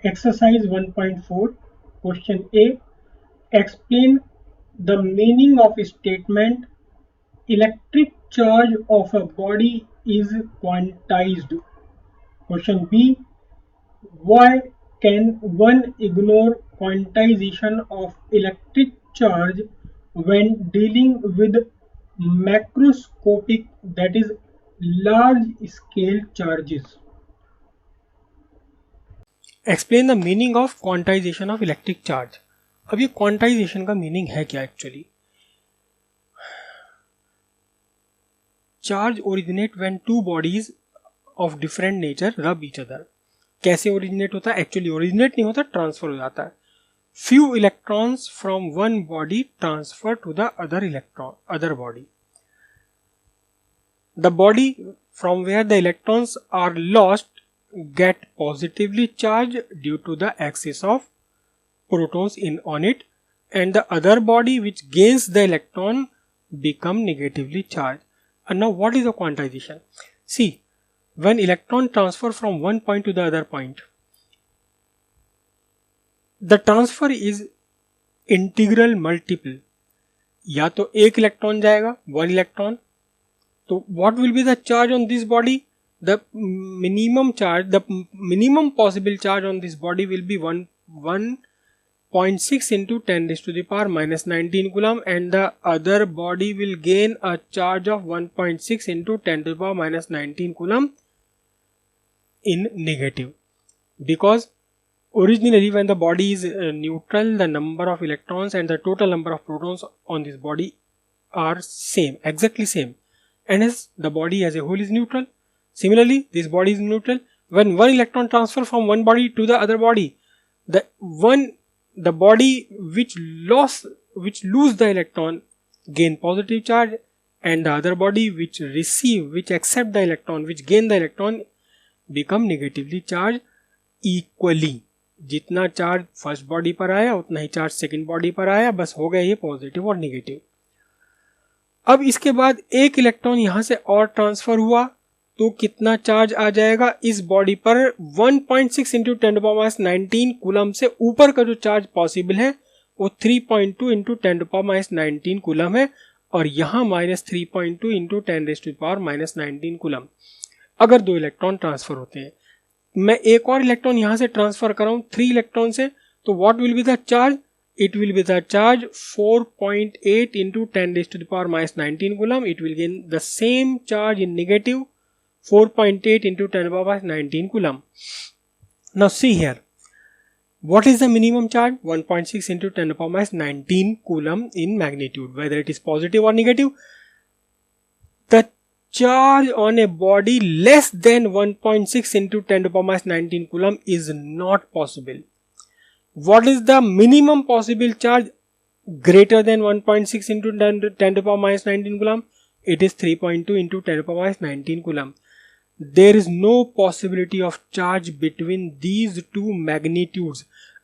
Exercise 1.4. Question A. Explain the meaning of statement electric charge of a body is quantized. Question B. Why can one ignore quantization of electric charge when dealing with macroscopic, that is large scale charges? Explain the meaning of quantization of electric charge. अब ये quantization का meaning है क्या actually? Charge originate when two bodies of different nature रब each other. कैसे originate होता है? Actually originate नहीं होता, ट्रांसफर हो जाता है। Few electrons from one body transfer to the other body. The body from where the electrons are lost get positively charged due to the excess of protons on it, and the other body which gains the electron become negatively charged. And now what is the quantization? See, when electron transfer from one point to the other point, the transfer is integral multiple. या तो एक electron जाएगा, one electron, तो what will be the charge on this body? The minimum possible charge on this body will be 1.6 into 10 raised to the power minus 19 coulomb, and the other body will gain a charge of 1.6 into 10 to the power minus 19 coulomb in negative, because originally when the body is neutral, the number of electrons and the total number of protons on this body are same, exactly same, and as the body as a whole is neutral. Similarly, this body is neutral. When one electron transfer from one body to the other body, the body which lose the electron gain positive charge, and the other body which accept the electron, which gain the electron, become negatively charged equally. जितना charge first body पर आया उतना ही charge second body पर आया, बस हो गया ये पॉजिटिव और नेगेटिव। अब इसके बाद एक इलेक्ट्रॉन यहां से और ट्रांसफर हुआ तो कितना चार्ज आ जाएगा इस बॉडी पर? 1.6 इंटू 10⁻19 कूलम से ऊपर का जो चार्ज पॉसिबल है वो 3.2 इंटू 10⁻19 कूलम है, और यहाँ -3.2 इंटू 10⁻⁻19 कूलम। अगर दो इलेक्ट्रॉन ट्रांसफर होते हैं, मैं एक और इलेक्ट्रॉन यहाँ से ट्रांसफर कर रहा हूँ 3 इलेक्ट्रॉन से, तो what will be the charge? It will be the charge 4.8 into 10⁻⁻19 coulomb. It will gain the same charge in negative 4.8 into 10⁻⁻19 coulomb. Now see here, what is the minimum charge? 1.6 into 10⁻⁻19 coulomb in magnitude, whether it is positive or negative. The charge on a body less than 1.6 into 10⁻⁻19 coulomb is not possible. What is the minimum possible charge greater than 1.6 into 10⁻⁻19 coulomb? It is 3.2 into 10⁻⁻19 coulomb. There is no possibility of charge between these two magnitudes.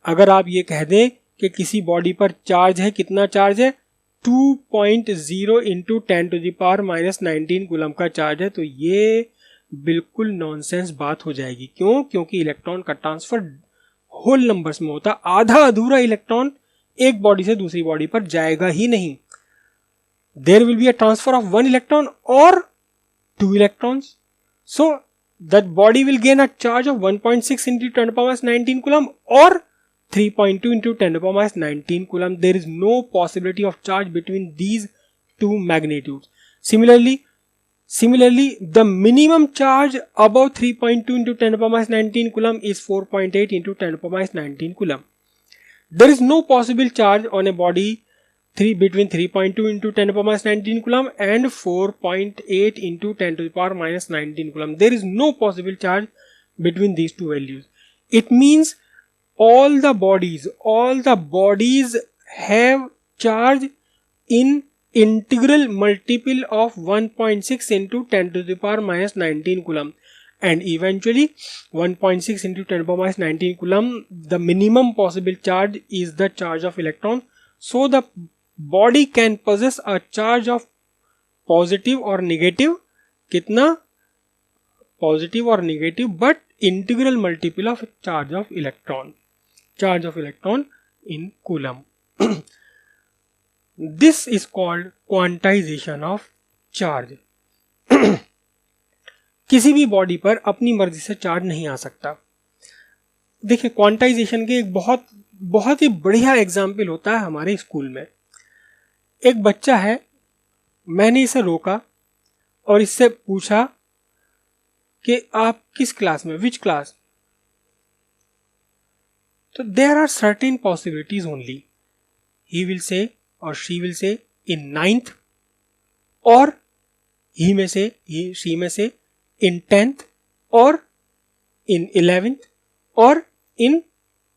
अगर आप ये कह दें कि किसी body पर charge है, कितना चार्ज है? 2.0 into 10⁻⁻19 कूलम का चार्ज है, तो ये बिल्कुल नॉनसेंस बात हो जाएगी। क्यों? क्योंकि इलेक्ट्रॉन का ट्रांसफर होल नंबर्स में होता, आधा अधूरा इलेक्ट्रॉन एक बॉडी से दूसरी बॉडी पर जाएगा ही नहीं। There will be a transfer of 1 electron और 2 electrons, so that body will gain a charge of 1.6 into 10⁻19 coulomb or 3.2 into 10⁻19 coulomb. There is no possibility of charge between these two magnitudes. Similarly, the minimum charge above 3.2 into 10⁻19 coulomb is 4.8 into 10⁻19 coulomb. There is no possible charge on a body between 3.2 into 10⁻19 coulomb and 4.8 into 10⁻19 coulomb. There is no possible charge between these two values. It means all the bodies have charge in integral multiple of 1.6 into 10⁻⁻19 coulomb, and eventually 1.6 into 10⁻⁻19 coulomb, the minimum possible charge is the charge of electron. So the body can possess a charge of positive or negative कितना? positive or negative but integral multiple of charge of electron in coulomb. This is called quantization of charge. किसी भी body पर अपनी मर्जी से charge नहीं आ सकता. देखिए, क्वांटाइजेशन के एक बहुत ही बढ़िया एग्जाम्पल होता है हमारे स्कूल में. एक बच्चा है, मैंने इसे रोका और इससे पूछा कि आप किस क्लास में, विच क्लास. तो there are certain possibilities only. He will say और she will say in 9th, और he may say, she may say in 10th, or in 11th, or in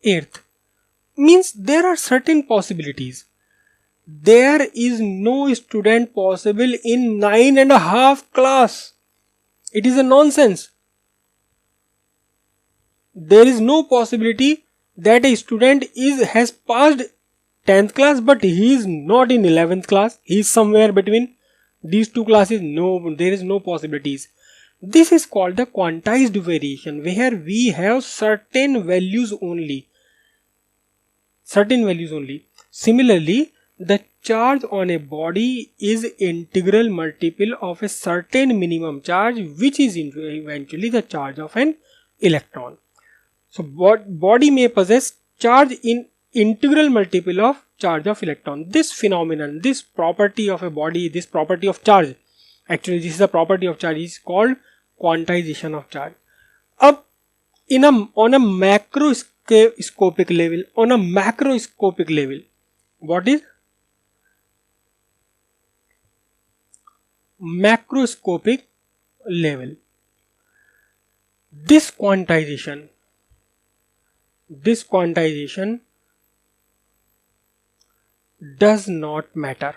8th. Means there are certain possibilities. There is no student possible in 9.5 class. It is a nonsense. There is no possibility that a student has passed 10th class but he is not in 11th class. He is somewhere between these two classes. No, there is no possibilities. This is called the quantized variation, where we have certain values only. Similarly, the charge on a body is integral multiple of a certain minimum charge, which is eventually the charge of an electron. So body may possess charge in integral multiple of charge of electron. This phenomenon, this property of a body, this property of charge, actually this is the property of charge, is called quantization of charge. Up on a macroscopic level, what is macroscopic level? This quantization does not matter.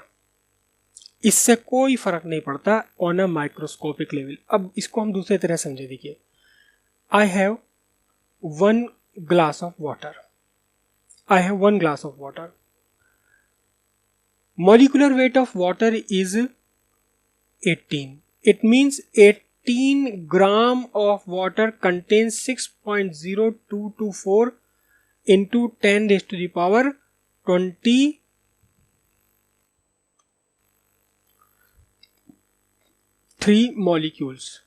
इससे कोई फर्क नहीं पड़ता on a microscopic level. अब इसको हम दूसरे तरह समझे. देखिए, I have 1 glass of water. Molecular weight of water is 18. It means 18 gram of water contains 6.0224 into 10 raised to the power 23 molecules.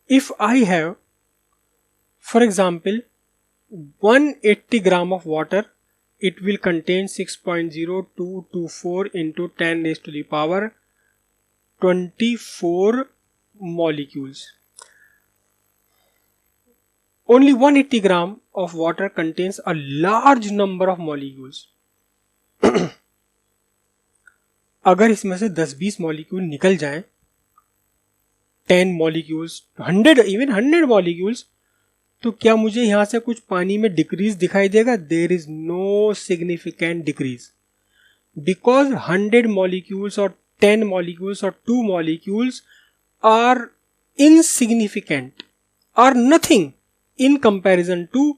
If I have, for example, 180 gram of water, it will contain 6.0224 into 10 raised to the power 24 molecules. Only 180 gram of water contains a large number of molecules. अगर इसमें से 10-20 molecule निकल जाएं, 10 molecules, 100 molecules, तो क्या मुझे यहां से कुछ पानी में डिक्रीज दिखाई देगा? There is no significant decrease, because 100 molecules और 10 मॉलिक्यूल्स और 2 molecules are insignificant, are nothing in comparison to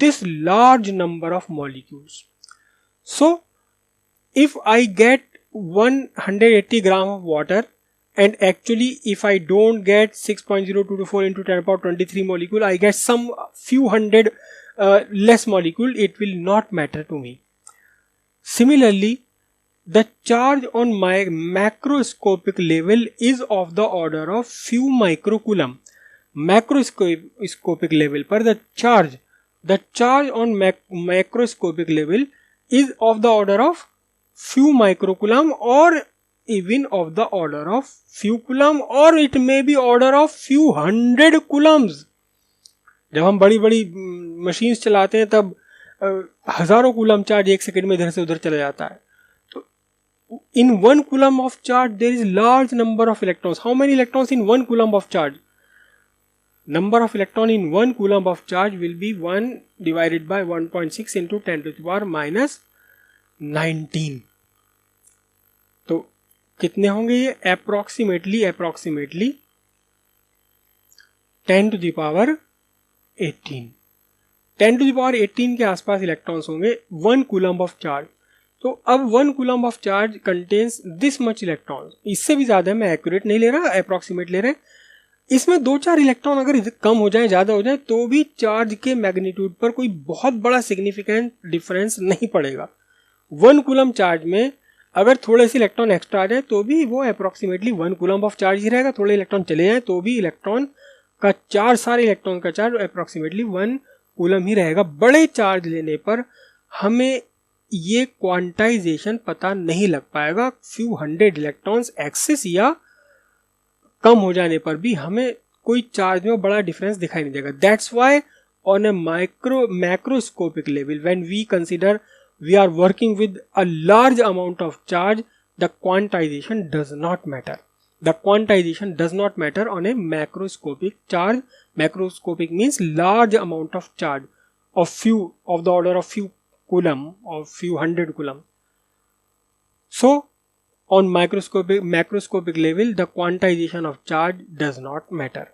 this large number of molecules. So if I get 180 gram of water, and actually if I don't get 6.0224 into 10 power 23 molecule, I get some few hundred less molecule, it will not matter to me. Similarly, the charge on my macroscopic level is of the order of few microcoulomb. Macroscopic level पर the charge on macroscopic level is of the order of few microcoulomb, or even of the order of few coulomb, or it may be order of few hundred coulombs. जब हम बड़ी बड़ी machines चलाते हैं तब हजारों coulomb charge एक second में इधर से उधर चला जाता है. तो in 1 coulomb of charge there is large number of electrons. How many electrons in 1 coulomb of charge? Number of electron in 1 coulomb of charge will be 1 divided by 1.6 into 10 to the power minus 19. तो कितने होंगे ये? Approximately 10 to the power 18. 10 to the power 18 के आसपास electrons होंगे 1 coulomb of charge. तो अब 1 coulomb of charge contains this much electrons. इससे भी ज्यादा मैं एक्यूरेट नहीं ले रहा, अप्रोक्सीमेट ले रहे. इसमें 2-4 इलेक्ट्रॉन अगर कम हो जाए, ज़्यादा हो जाए, तो भी चार्ज के मैग्नीट्यूड पर कोई बहुत बड़ा सिग्निफिकेंट डिफरेंस नहीं पड़ेगा। 1 कूलम चार्ज में अगर थोड़े से इलेक्ट्रॉन एक्स्ट्रा आ जाए तो भी वो अप्रोक्सीमेटली 1 कूलम ऑफ चार्ज ही रहेगा। थोड़े इलेक्ट्रॉन चले जाए तो भी इलेक्ट्रॉन का चार्ज, सारे इलेक्ट्रॉन का चार्ज अप्रोक्सीमेटली 1 कूलम ही रहेगा। बड़े चार्ज लेने पर हमें ये क्वांटाइजेशन पता नहीं लग पाएगा। फ्यू 100 इलेक्ट्रॉन्स एक्सेस या कम हो जाने पर भी हमें कोई चार्ज में बड़ा डिफरेंस दिखाई नहीं देगा। That's why on a macroscopic level, when we consider we are working with a large amount of charge, the quantization does not matter. The quantization does not matter on a macroscopic charge. Macroscopic means large amount of charge of the order of few coulomb or few 100 coulomb. So on macroscopic level, the quantization of charge does not matter.